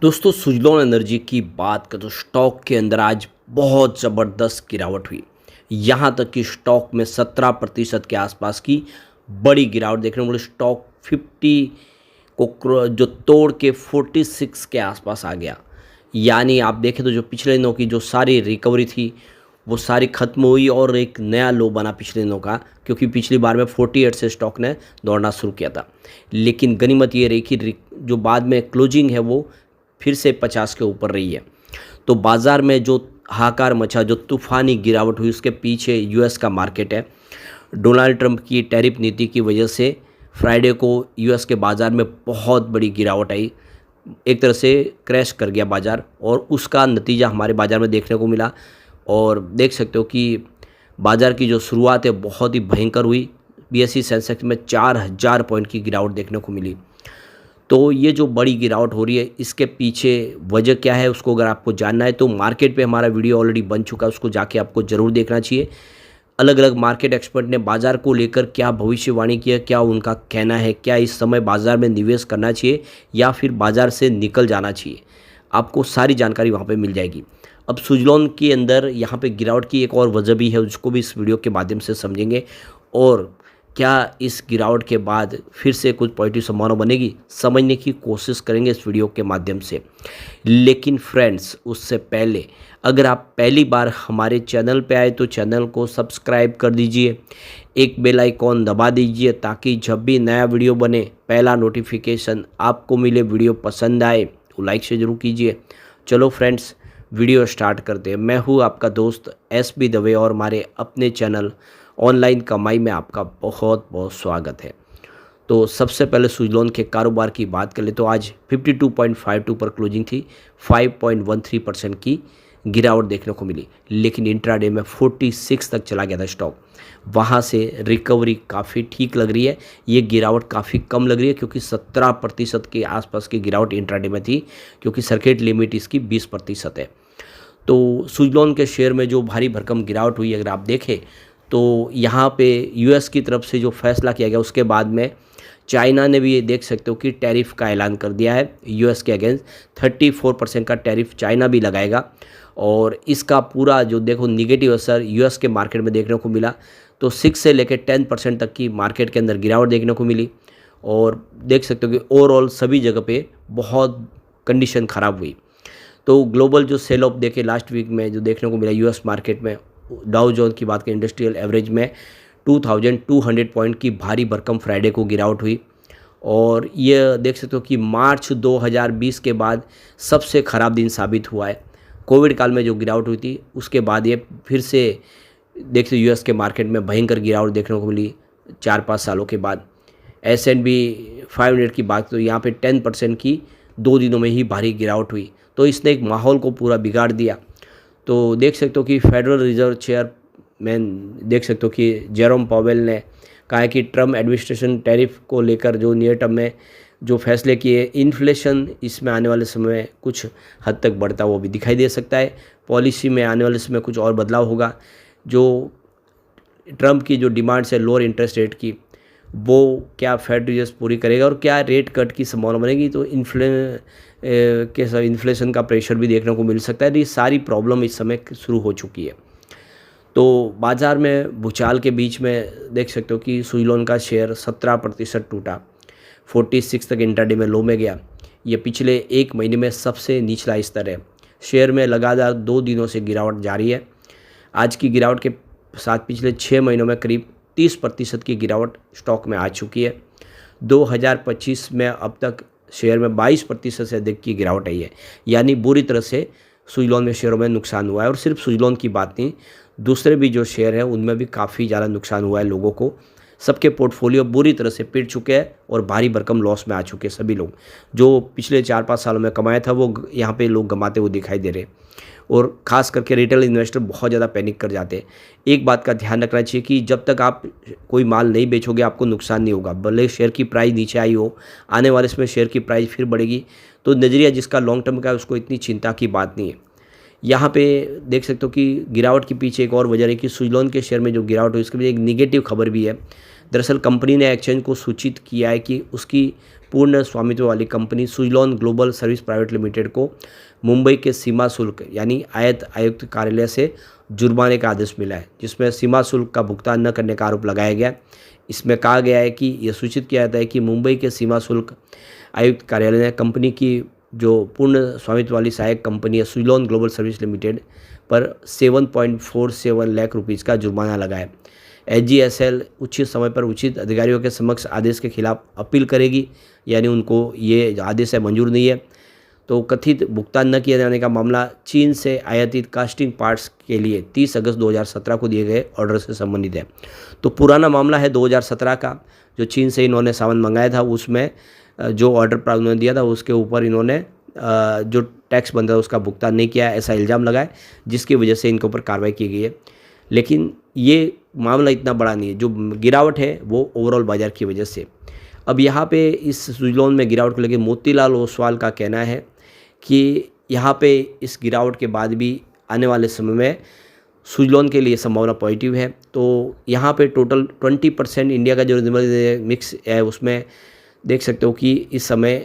दोस्तों सुजलॉन एनर्जी की बात करें तो स्टॉक के अंदर आज बहुत ज़बरदस्त गिरावट हुई। यहाँ तक कि स्टॉक में 17% के आसपास की बड़ी गिरावट देखने को मिली। स्टॉक 50 को जो तोड़ के 46 के आसपास आ गया। यानी आप देखें तो जो पिछले दिनों की जो सारी रिकवरी थी वो सारी खत्म हुई और एक नया लो बना पिछले दिनों का, क्योंकि पिछली बार में 48 से स्टॉक ने दौड़ना शुरू किया था। लेकिन गनीमत ये रही कि जो बाद में क्लोजिंग है वो फिर से 50 के ऊपर रही है। तो बाज़ार में जो हाहाकार मचा, जो तूफ़ानी गिरावट हुई, उसके पीछे यूएस का मार्केट है। डोनाल्ड ट्रंप की टैरिफ नीति की वजह से फ्राइडे को यूएस के बाज़ार में बहुत बड़ी गिरावट आई। एक तरह से क्रैश कर गया बाज़ार और उसका नतीजा हमारे बाज़ार में देखने को मिला। और देख सकते हो कि बाज़ार की जो शुरुआत है बहुत ही भयंकर हुई। बीएसई सेंसेक्स में 4000 पॉइंट की गिरावट देखने को मिली। तो ये जो बड़ी गिरावट हो रही है, इसके पीछे वजह क्या है उसको अगर आपको जानना है तो मार्केट पे हमारा वीडियो ऑलरेडी बन चुका है, उसको जाके आपको ज़रूर देखना चाहिए। अलग अलग मार्केट एक्सपर्ट ने बाज़ार को लेकर क्या भविष्यवाणी की है, क्या उनका कहना है, क्या इस समय बाज़ार में निवेश करना चाहिए या फिर बाज़ार से निकल जाना चाहिए, आपको सारी जानकारी वहाँ पे मिल जाएगी। अब सुजलॉन के अंदर यहाँ पे गिरावट की एक और वजह भी है, उसको भी इस वीडियो के माध्यम से समझेंगे। और क्या इस गिरावट के बाद फिर से कुछ पॉजिटिव संभावना बनेगी, समझने की कोशिश करेंगे इस वीडियो के माध्यम से। लेकिन फ्रेंड्स, उससे पहले अगर आप पहली बार हमारे चैनल पे आए तो चैनल को सब्सक्राइब कर दीजिए, एक बेल आइकॉन दबा दीजिए ताकि जब भी नया वीडियो बने पहला नोटिफिकेशन आपको मिले। वीडियो पसंद आए तो लाइक से ज़रूर कीजिए। चलो फ्रेंड्स, वीडियो स्टार्ट करते हैं। मैं हूँ आपका दोस्त एसबी दवे और हमारे अपने चैनल ऑनलाइन कमाई में आपका बहुत बहुत स्वागत है। तो सबसे पहले सुजलॉन के कारोबार की बात कर ले तो आज 52.52 पर क्लोजिंग थी। 5.13% की गिरावट देखने को मिली, लेकिन इंट्राडे में 46 तक चला गया था स्टॉक। वहाँ से रिकवरी काफ़ी ठीक लग रही है। ये गिरावट काफ़ी कम लग रही है क्योंकि 17% के आसपास की गिरावट इंट्राडे में थी, क्योंकि सर्किट लिमिट इसकी 20% है। तो सुजलॉन के शेयर में जो भारी भरकम गिरावट हुई अगर आप देखें तो यहाँ पे यूएस की तरफ से जो फैसला किया गया उसके बाद में चाइना ने भी ये देख सकते हो कि टैरिफ का ऐलान कर दिया है यूएस के अगेंस्ट। 34% का टैरिफ चाइना भी लगाएगा और इसका पूरा जो देखो निगेटिव असर यूएस के मार्केट में देखने को मिला। तो 6 से लेकर 10% तक की मार्केट के अंदर गिरावट देखने को मिली। और देख सकते हो कि ओवरऑल सभी जगह पे बहुत कंडीशन ख़राब हुई। तो ग्लोबल जो सेल ऑफ देखे लास्ट वीक में जो देखने को मिला यूएस मार्केट में, डाउ जोन की बात करें इंडस्ट्रियल एवरेज में 2200 पॉइंट की भारी भरकम फ्राइडे को गिरावट हुई। और ये देख सकते हो कि मार्च 2020 के बाद सबसे ख़राब दिन साबित हुआ है। कोविड काल में जो गिरावट हुई थी उसके बाद ये फिर से देख सकते यूएस के मार्केट में भयंकर गिरावट देखने को मिली 4-5 सालों के बाद। S&P 500 की बात तो यहाँ पे 10% की 2 दिनों में ही भारी गिरावट हुई। तो इसने एक माहौल को पूरा बिगाड़ दिया। तो देख सकते हो कि फेडरल रिजर्व चेयरमैन देख सकते हो कि जेरोम पावेल ने कहा है कि ट्रम्प एडमिनिस्ट्रेशन टैरिफ को लेकर जो नियर टर्म में जो फैसले किए, इन्फ्लेशन इसमें आने वाले समय में कुछ हद तक बढ़ता वो भी दिखाई दे सकता है। पॉलिसी में आने वाले समय कुछ और बदलाव होगा। जो ट्रम्प की जो डिमांड्स है लोअर इंटरेस्ट रेट की, वो क्या फेड रिजर्व पूरी करेगा और क्या रेट कट की संभावना बनेगी। तो इन्फ्लेशन का प्रेशर भी देखने को मिल सकता है। तो ये सारी प्रॉब्लम इस समय शुरू हो चुकी है। तो बाज़ार में भूचाल के बीच में देख सकते हो कि सुजलॉन का शेयर 17% टूटा, 46 तक इंट्राडे में लो में गया। ये पिछले एक महीने में सबसे निचला स्तर है। शेयर में लगातार 2 दिनों से गिरावट जारी है। आज की गिरावट के साथ पिछले 6 महीनों में करीब 30% की गिरावट स्टॉक में आ चुकी है। 2025 में अब तक शेयर में 22% से अधिक की गिरावट आई है। यानी बुरी तरह से सुजलॉन में शेयरों में नुकसान हुआ है। और सिर्फ सुजलॉन की बात नहीं, दूसरे भी जो शेयर हैं उनमें भी काफ़ी ज़्यादा नुकसान हुआ है लोगों को। सबके पोर्टफोलियो बुरी तरह से पिट चुके हैं और भारी भरकम लॉस में आ चुके हैं सभी लोग। जो पिछले 4-5 सालों में कमाया था वो यहाँ पे लोग कमाते हुए दिखाई दे रहे हैं। और ख़ास करके रिटेल इन्वेस्टर बहुत ज़्यादा पैनिक कर जाते हैं। एक बात का ध्यान रखना चाहिए कि जब तक आप कोई माल नहीं बेचोगे आपको नुकसान नहीं होगा। भले शेयर की प्राइस नीचे आई हो, आने वाले समय शेयर की प्राइस फिर बढ़ेगी। तो नज़रिया जिसका लॉन्ग टर्म का है उसको इतनी चिंता की बात नहीं है। यहाँ पे देख सकते हो कि गिरावट के पीछे एक और वजह है कि सुजलॉन के शेयर में जो गिरावट हुई उसके पीछे एक निगेटिव खबर भी है। दरअसल कंपनी ने एक्सचेंज को सूचित किया है कि उसकी पूर्ण स्वामित्व वाली company Suzlon global service private limited को मुंबई के सीमा शुल्क यानी आयत आयुक्त कार्यालय से जुर्माने का आदेश मिला है, जिसमें सीमा शुल्क का भुगतान न करने का आरोप लगाया गया। इसमें कहा गया है कि यह सूचित किया जाता है कि मुंबई के सीमा शुल्क आयुक्त कार्यालय ने कंपनी की जो पूर्ण स्वामित्व वाली सहायक कंपनी है सुजलॉन ग्लोबल सर्विस लिमिटेड पर 7.47 लाख रुपीज़ का जुर्माना लगाया। एचजीएसएल उचित समय पर उचित अधिकारियों के समक्ष आदेश के खिलाफ अपील करेगी, यानी उनको ये आदेश है मंजूर नहीं है। तो कथित भुगतान न किए जाने का मामला चीन से आयातित कास्टिंग पार्ट्स के लिए 30 अगस्त 2017 को दिए गए ऑर्डर से संबंधित है। तो पुराना मामला है 2017 का, जो चीन से इन्होंने सामान मंगाया था, उसमें जो ऑर्डर प्राप्त उन्होंने दिया था उसके ऊपर इन्होंने जो टैक्स बनता है उसका भुगतान नहीं किया, ऐसा इल्ज़ाम लगाए, जिसकी वजह से इनके ऊपर कार्रवाई की गई है। लेकिन ये मामला इतना बड़ा नहीं है, जो गिरावट है वो ओवरऑल बाज़ार की वजह से। अब यहाँ पे इस सुजलॉन में गिरावट को लेकर मोतीलाल ओसवाल का कहना है कि यहाँ पे इस गिरावट के बाद भी आने वाले समय में सुजलॉन के लिए संभावना पॉजिटिव है। तो यहाँ पे टोटल 20% इंडिया का जो रिन्यूएबल मिक्स है उसमें देख सकते हो कि इस समय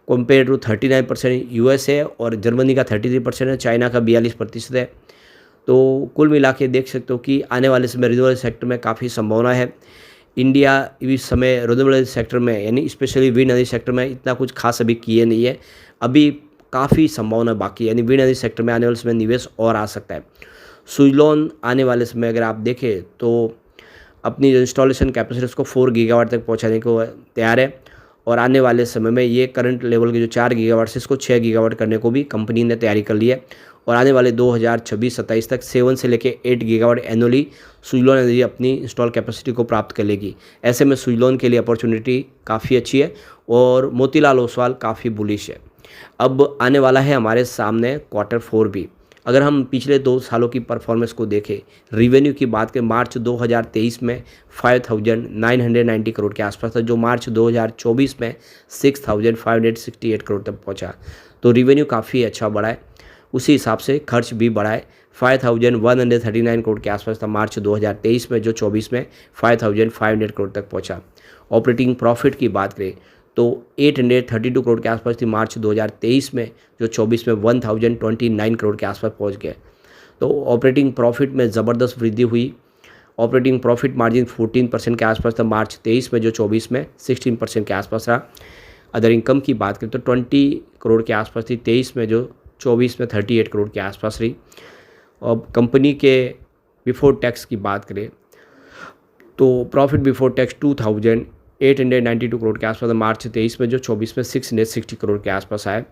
कंपेयर टू 39% यूएस है और जर्मनी का 33% है, चाइना का 42% है। तो कुल मिला के देख सकते हो कि आने वाले समय रिन्यूएबल सेक्टर में काफ़ी संभावना है। इंडिया इस समय रिन्यूएबल सेक्टर में यानी स्पेशली विंड एनर्जी सेक्टर में इतना कुछ खास अभी किए नहीं है, अभी काफ़ी संभावना बाकी है, यानी विंड एनर्जी सेक्टर में आने वाले समय निवेश और आ सकता है। सुजलॉन आने वाले समय अगर आप देखें तो अपनी जो इंस्टॉलेशन कैपेसिटी उसको 4 गीगावाट तक पहुंचाने को तैयार है, और आने वाले समय में ये करंट लेवल के जो 4 गीगावाट से इसको 6 गीगावाट करने को भी कंपनी ने तैयारी कर ली है। और आने वाले 2026-27 तक 7 से लेकर 8 गीगावाट एनुअली सुजलॉन एनर्जी अपनी इंस्टॉल कैपेसिटी को प्राप्त कर लेगी। ऐसे में सुजलॉन के लिए अपॉर्चुनिटी काफ़ी अच्छी है और मोतीलाल ओसवाल काफ़ी बुलिश है। अब आने वाला है हमारे सामने Q4 भी। अगर हम पिछले 2 सालों की परफॉर्मेंस को देखें, रिवेन्यू की बात करें, मार्च 2023 में 5,990 करोड़ के आसपास था, जो मार्च 2024 में 6,568 करोड़ तक पहुंचा। तो रिवेन्यू काफ़ी अच्छा बढ़ा है, उसी हिसाब से खर्च भी बढ़ा है। 5,139 करोड़ के आसपास था मार्च 2023 में, जो 24 में 5,500 करोड़ तक पहुंचा। ऑपरेटिंग प्रॉफिट की बात करें तो 832 करोड़ के आसपास थी मार्च 2023 में, जो 24 में 1,029 करोड़ के आसपास पहुंच गए। तो ऑपरेटिंग प्रॉफिट में ज़बरदस्त वृद्धि हुई। ऑपरेटिंग प्रॉफिट मार्जिन 14% के आसपास था मार्च 23 में, जो 24 में 16% के आसपास रहा। अदर इनकम की बात करें तो 20 करोड़ के आसपास थी 23 में, जो 24 में 38 करोड़ के आसपास रही। और कंपनी के बिफोर टैक्स की बात करें तो प्रॉफिट बिफोर टैक्स 2,892 करोड़ के आसपास मार्च 23 में, जो 24 में 660 करोड़ के आसपास आए।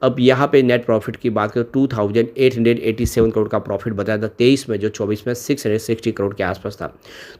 अब यहाँ पे नेट प्रॉफिट की बात करें 2,887 करोड़ का प्रॉफिट बताया था 23 में, जो 24 में 660 करोड़ के आसपास था।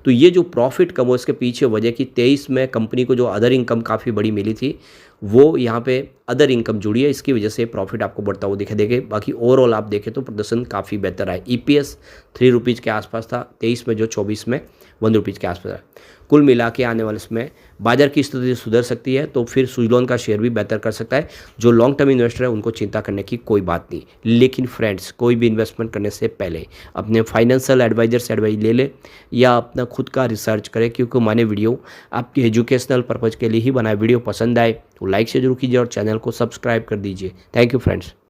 तो ये जो प्रॉफिट कम हो इसके पीछे वजह कि 23 में कंपनी को जो अदर इनकम काफ़ी बड़ी मिली थी, वो यहाँ पे अदर इनकम जुड़ी है, इसकी वजह से प्रॉफिट आपको बढ़ता हुआ दिखाई देगा। बाकी ओवरऑल आप देखें तो प्रदर्शन काफ़ी बेहतर है। EPS 3 रुपीज़ के आसपास था 23 में, जो 24 में 1 रुपीज़ के आसपास है। कुल मिला के आने वाले समय बाजार की स्थिति सुधर सकती है, तो फिर सुजलॉन का शेयर भी बेहतर कर सकता है। जो लॉन्ग टर्म इन्वेस्टर है उनको चिंता करने की कोई बात नहीं। लेकिन फ्रेंड्स, कोई भी इन्वेस्टमेंट करने से पहले अपने फाइनेंशियल एडवाइजर से एडवाइस ले ले या अपना खुद का रिसर्च करें, क्योंकि मैंने वीडियो आपके एजुकेशनल पर्पज़ के लिए ही बनाया। वीडियो पसंद आए तो लाइक से जरूर कीजिए और चैनल को सब्सक्राइब कर दीजिए। Thank you friends.